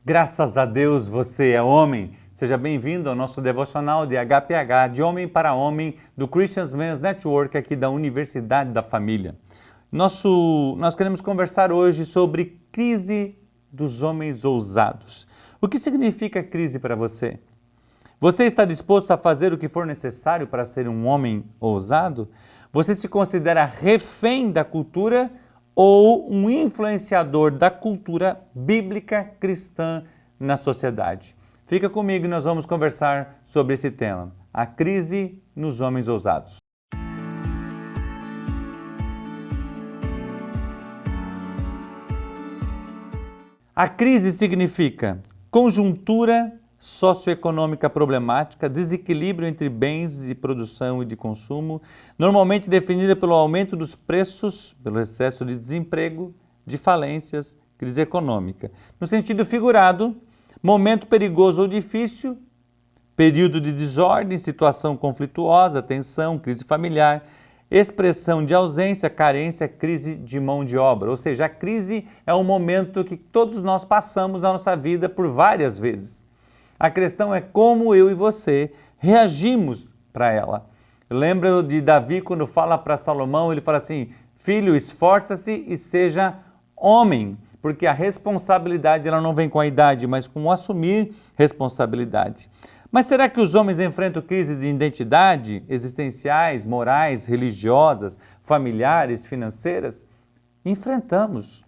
Graças a Deus você é homem. Seja bem-vindo ao nosso devocional de HPH, de homem para homem, do Christian Men's Network aqui da Universidade da Família. Nós queremos conversar hoje sobre crise dos homens ousados. O que significa crise para você? Você está disposto a fazer o que for necessário para ser um homem ousado? Você se considera refém da cultura ou um influenciador da cultura bíblica cristã na sociedade? Fica comigo e nós vamos conversar sobre esse tema, a crise nos homens ousados. A crise significa conjuntura socioeconômica problemática, desequilíbrio entre bens de produção e de consumo, normalmente definida pelo aumento dos preços, pelo excesso de desemprego, de falências, crise econômica. No sentido figurado, momento perigoso ou difícil, período de desordem, situação conflituosa, tensão, crise familiar, expressão de ausência, carência, crise de mão de obra. Ou seja, a crise é um momento que todos nós passamos na nossa vida por várias vezes. A questão é como eu e você reagimos para ela. Lembra de Davi quando fala para Salomão, ele fala assim, filho, esforça-se e seja homem, porque a responsabilidade ela não vem com a idade, mas com o assumir responsabilidade. Mas será que os homens enfrentam crises de identidade, existenciais, morais, religiosas, familiares, financeiras? Enfrentamos.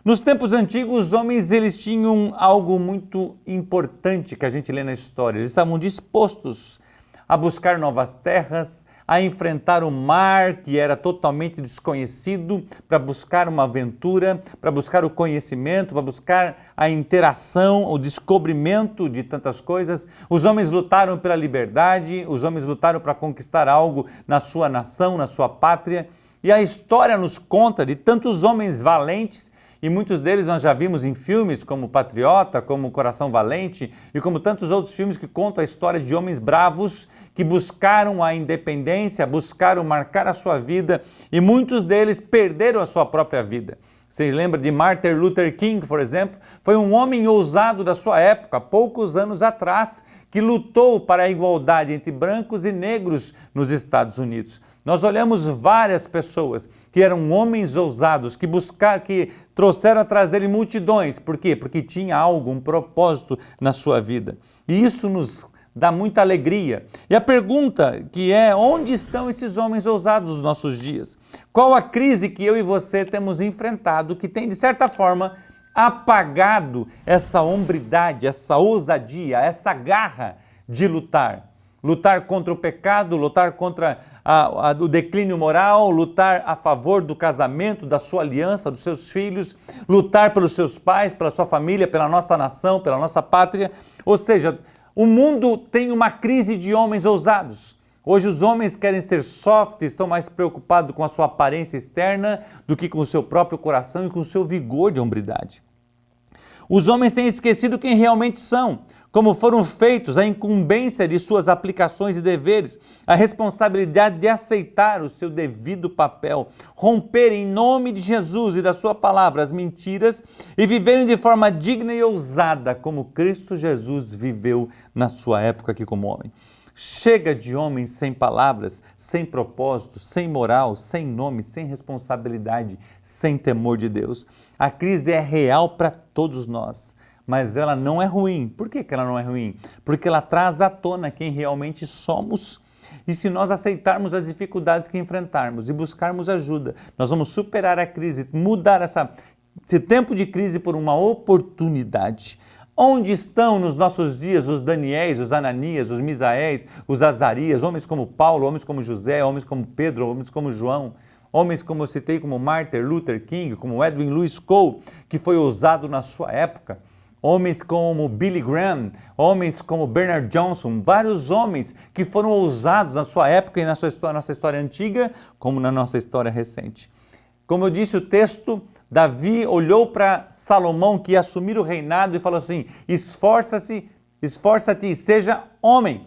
Nos tempos antigos, os homens eles tinham algo muito importante que a gente lê na história. Eles estavam dispostos a buscar novas terras, a enfrentar o mar que era totalmente desconhecido, para buscar uma aventura, para buscar o conhecimento, para buscar a interação, o descobrimento de tantas coisas. Os homens lutaram pela liberdade, os homens lutaram para conquistar algo na sua nação, na sua pátria. E a história nos conta de tantos homens valentes, e muitos deles nós já vimos em filmes como Patriota, como Coração Valente e como tantos outros filmes que contam a história de homens bravos que buscaram a independência, buscaram marcar a sua vida e muitos deles perderam a sua própria vida. Vocês lembram de Martin Luther King, por exemplo? Foi um homem ousado da sua época, poucos anos atrás, que lutou para a igualdade entre brancos e negros nos Estados Unidos. Nós olhamos várias pessoas que eram homens ousados, que trouxeram atrás dele multidões. Por quê? Porque tinha algo, um propósito na sua vida. E isso nos dá muita alegria. E a pergunta que é, onde estão esses homens ousados nos nossos dias? Qual a crise que eu e você temos enfrentado que tem, de certa forma, apagado essa hombridade, essa ousadia, essa garra de lutar? Lutar contra o pecado, lutar contra o declínio moral, lutar a favor do casamento, da sua aliança, dos seus filhos, lutar pelos seus pais, pela sua família, pela nossa nação, pela nossa pátria. Ou seja, o mundo tem uma crise de homens ousados. Hoje os homens querem ser soft, estão mais preocupados com a sua aparência externa do que com o seu próprio coração e com o seu vigor de hombridade. Os homens têm esquecido quem realmente são, como foram feitos, a incumbência de suas aplicações e deveres, a responsabilidade de aceitar o seu devido papel, romper em nome de Jesus e da sua palavra as mentiras e viverem de forma digna e ousada, como Cristo Jesus viveu na sua época aqui como homem. Chega de homens sem palavras, sem propósito, sem moral, sem nome, sem responsabilidade, sem temor de Deus. A crise é real para todos nós, mas ela não é ruim. Por que ela não é ruim? Porque ela traz à tona quem realmente somos. E se nós aceitarmos as dificuldades que enfrentarmos e buscarmos ajuda, nós vamos superar a crise, mudar esse tempo de crise por uma oportunidade. Onde estão nos nossos dias os Daniéis, os Ananias, os Misaéis, os Azarias, homens como Paulo, homens como José, homens como Pedro, homens como João, homens como eu citei como Martin Luther King, como Edwin Lewis Cole, que foi ousado na sua época, homens como Billy Graham, homens como Bernard Johnson, vários homens que foram ousados na sua época e na nossa história antiga, como na nossa história recente. Como eu disse, o texto, Davi olhou para Salomão, que ia assumir o reinado, e falou assim, esforça-te e seja homem.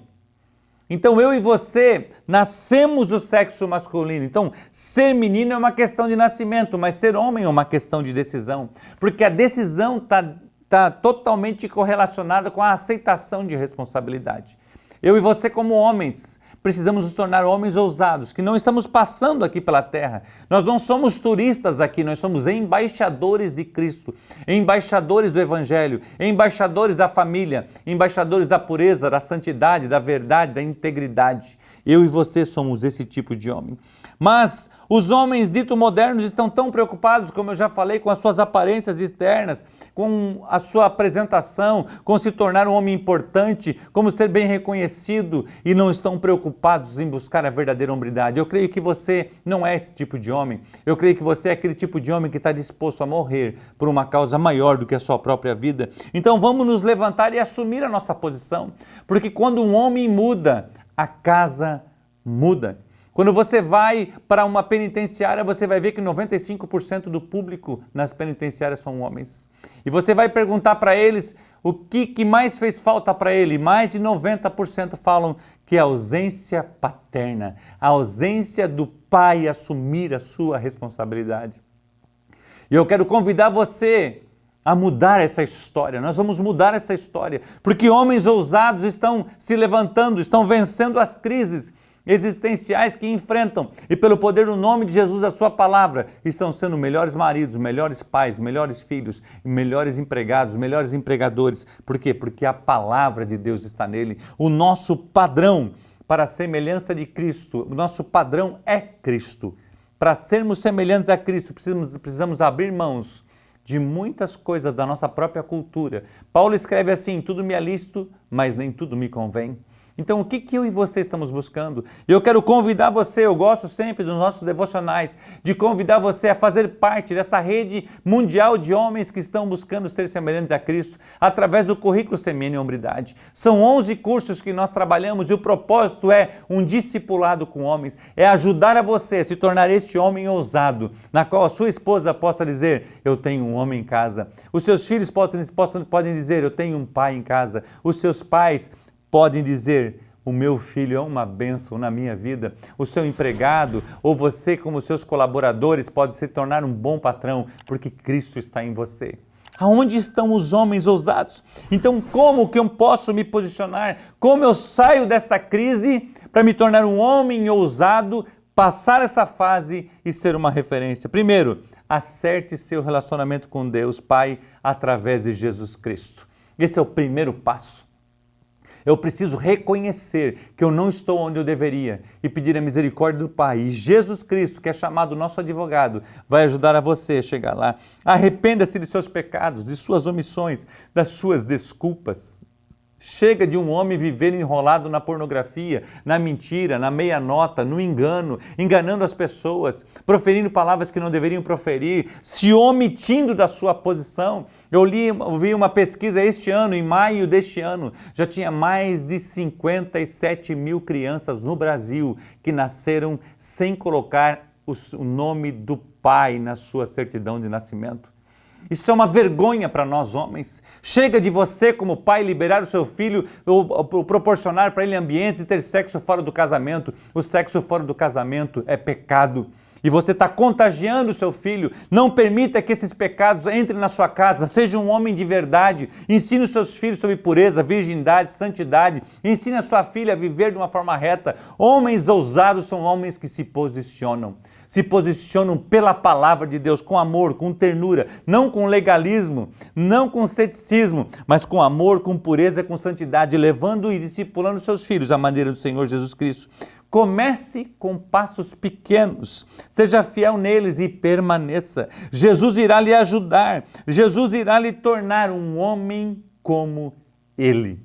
Então eu e você nascemos do sexo masculino. Então ser menino é uma questão de nascimento, mas ser homem é uma questão de decisão. Porque a decisão está está totalmente correlacionada com a aceitação de responsabilidade. Eu e você, como homens, precisamos nos tornar homens ousados, que não estamos passando aqui pela terra. Nós não somos turistas aqui, nós somos embaixadores de Cristo, embaixadores do Evangelho, embaixadores da família, embaixadores da pureza, da santidade, da verdade, da integridade. Eu e você somos esse tipo de homem. Mas os homens dito modernos estão tão preocupados, como eu já falei, com as suas aparências externas, com a sua apresentação, com se tornar um homem importante, como ser bem reconhecido, e não estão preocupados em buscar a verdadeira hombridade. Eu creio que você não é esse tipo de homem. Eu creio que você é aquele tipo de homem que está disposto a morrer por uma causa maior do que a sua própria vida. Então vamos nos levantar e assumir a nossa posição, porque quando um homem muda, a casa muda. Quando você vai para uma penitenciária, você vai ver que 95% do público nas penitenciárias são homens. E você vai perguntar para eles o que mais fez falta para ele. Mais de 90% falam que é a ausência paterna, a ausência do pai assumir a sua responsabilidade. E eu quero convidar você a mudar essa história. Nós vamos mudar essa história, porque homens ousados estão se levantando, estão vencendo as crises existenciais que enfrentam e pelo poder do nome de Jesus, a sua palavra, estão sendo melhores maridos, melhores pais, melhores filhos, melhores empregados, melhores empregadores. Por quê? Porque a palavra de Deus está nele. O nosso padrão para a semelhança de Cristo, o nosso padrão é Cristo. Para sermos semelhantes a Cristo, precisamos abrir mãos de muitas coisas da nossa própria cultura. Paulo escreve assim: tudo me é lícito, mas nem tudo me convém. Então, o que eu e você estamos buscando? Eu quero convidar você, eu gosto sempre dos nossos devocionais, de convidar você a fazer parte dessa rede mundial de homens que estão buscando ser semelhantes a Cristo, através do currículo Semene Hombridade. São 11 cursos que nós trabalhamos e o propósito é um discipulado com homens, é ajudar a você a se tornar este homem ousado, na qual a sua esposa possa dizer: eu tenho um homem em casa. Os seus filhos podem dizer: eu tenho um pai em casa. Os seus pais podem dizer: o meu filho é uma bênção na minha vida. O seu empregado ou você, como seus colaboradores, pode se tornar um bom patrão, porque Cristo está em você. Aonde estão os homens ousados? Então, como que eu posso me posicionar? Como eu saio desta crise para me tornar um homem ousado, passar essa fase e ser uma referência? Primeiro, acerte seu relacionamento com Deus Pai através de Jesus Cristo. Esse é o primeiro passo. Eu preciso reconhecer que eu não estou onde eu deveria e pedir a misericórdia do Pai. E Jesus Cristo, que é chamado nosso advogado, vai ajudar a você a chegar lá. Arrependa-se de seus pecados, de suas omissões, das suas desculpas. Chega de um homem viver enrolado na pornografia, na mentira, na meia nota, no engano, enganando as pessoas, proferindo palavras que não deveriam proferir, se omitindo da sua posição. Eu vi uma pesquisa este ano, em maio deste ano, já tinha mais de 57 mil crianças no Brasil que nasceram sem colocar o nome do pai na sua certidão de nascimento. Isso é uma vergonha para nós homens. Chega de você, como pai, liberar o seu filho ou proporcionar para ele ambientes e ter sexo fora do casamento. O sexo fora do casamento é pecado. E você está contagiando o seu filho. Não permita que esses pecados entrem na sua casa. Seja um homem de verdade. Ensine os seus filhos sobre pureza, virgindade, santidade. Ensine a sua filha a viver de uma forma reta. Homens ousados são homens que se posicionam pela palavra de Deus, com amor, com ternura, não com legalismo, não com ceticismo, mas com amor, com pureza, com santidade, levando e discipulando seus filhos à maneira do Senhor Jesus Cristo. Comece com passos pequenos, seja fiel neles e permaneça. Jesus irá lhe ajudar, Jesus irá lhe tornar um homem como Ele.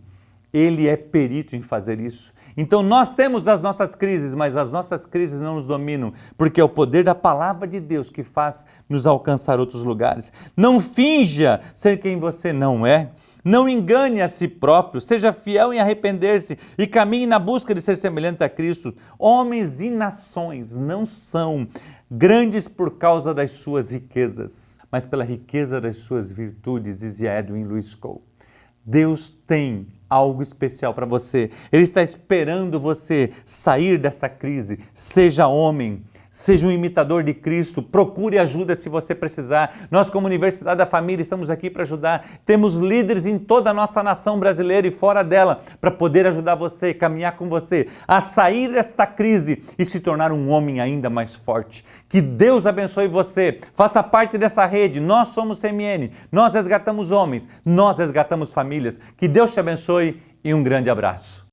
Ele é perito em fazer isso. Então nós temos as nossas crises, mas as nossas crises não nos dominam, porque é o poder da palavra de Deus que faz nos alcançar outros lugares. Não finja ser quem você não é. Não engane a si próprio, seja fiel em arrepender-se e caminhe na busca de ser semelhantes a Cristo. Homens e nações não são grandes por causa das suas riquezas, mas pela riqueza das suas virtudes, dizia Edwin Louis Cole. Deus tem algo especial para você. Ele está esperando você sair dessa crise. Seja homem, Seja um imitador de Cristo, procure ajuda se você precisar. Nós, como Universidade da Família, estamos aqui para ajudar. Temos líderes em toda a nossa nação brasileira e fora dela para poder ajudar você, caminhar com você, a sair desta crise e se tornar um homem ainda mais forte. Que Deus abençoe você. Faça parte dessa rede. Nós somos CMN. Nós resgatamos homens. Nós resgatamos famílias. Que Deus te abençoe e um grande abraço.